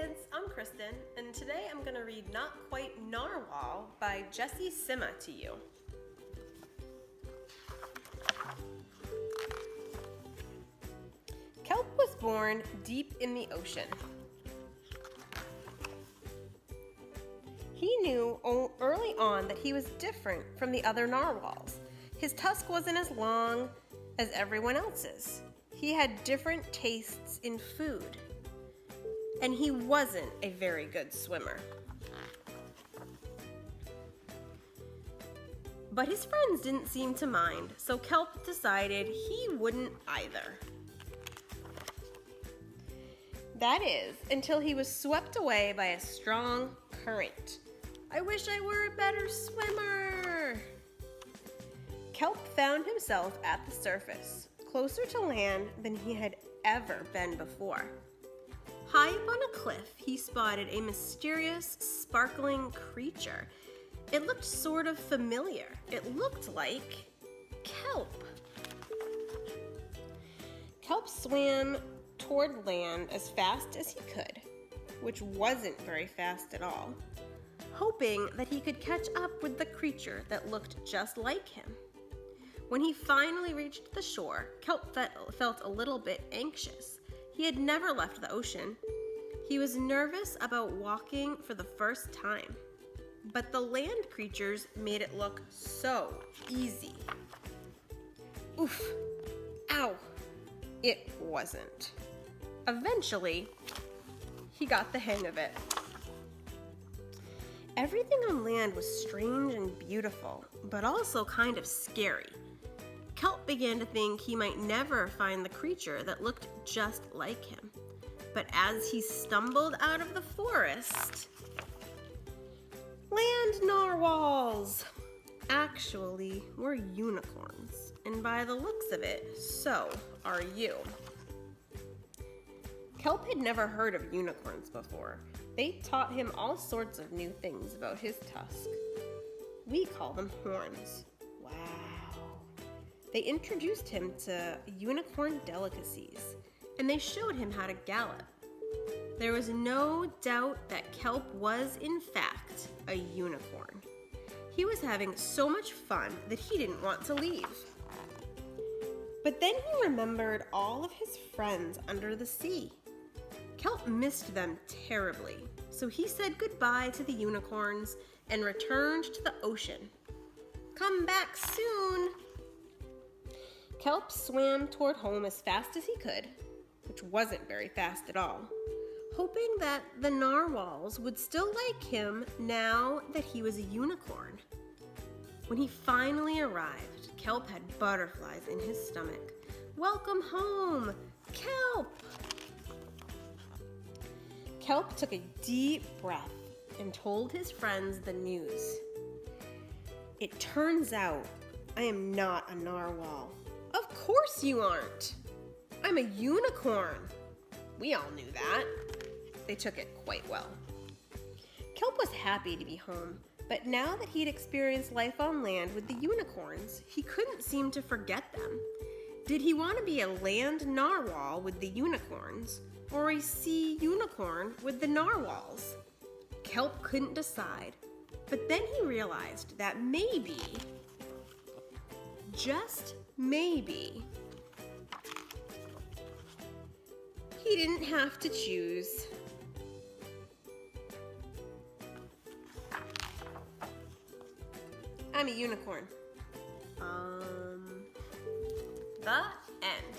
kids, I'm Kristin, and today I'm going to read Not Quite Narwhal by Jessie Sima to you. Kelp was born deep in the ocean. He knew early on that he was different from the other narwhals. His tusk wasn't as long as everyone else's. He had different tastes in food. And he wasn't a very good swimmer. But his friends didn't seem to mind, so Kelp decided he wouldn't either. That is, until he was swept away by a strong current. I wish I were a better swimmer. Kelp found himself at the surface, closer to land than he had ever been before. High up on a cliff, he spotted a mysterious, sparkling creature. It looked sort of familiar. It looked like kelp. Kelp swam toward land as fast as he could, which wasn't very fast at all, hoping that he could catch up with the creature that looked just like him. When he finally reached the shore, Kelp felt a little bit anxious. He had never left the ocean. He was nervous about walking for the first time, but the land creatures made it look so easy. Oof, ow, it wasn't. Eventually, he got the hang of it. Everything on land was strange and beautiful, but also kind of scary. Kelp began to think he might never find the creature that looked just like him. But as he stumbled out of the forest, land narwhals actually were unicorns. And by the looks of it, so are you. Kelp had never heard of unicorns before. They taught him all sorts of new things about his tusk. We call them horns. Wow. They introduced him to unicorn delicacies, and they showed him how to gallop. There was no doubt that Kelp was, in fact, a unicorn. He was having so much fun that he didn't want to leave. But then he remembered all of his friends under the sea. Kelp missed them terribly, so he said goodbye to the unicorns and returned to the ocean. Come back soon! Kelp swam toward home as fast as he could, which wasn't very fast at all, hoping that the narwhals would still like him now that he was a unicorn. When he finally arrived, Kelp had butterflies in his stomach. Welcome home, Kelp! Kelp took a deep breath and told his friends the news. It turns out I am not a narwhal. Of course you aren't. I'm a unicorn. We all knew that. They took it quite well. Kelp was happy to be home, but now that he'd experienced life on land with the unicorns, he couldn't seem to forget them. Did he want to be a land narwhal with the unicorns, or a sea unicorn with the narwhals? Kelp couldn't decide, but then he realized that maybe, just maybe, he didn't have to choose. I'm a unicorn. The end.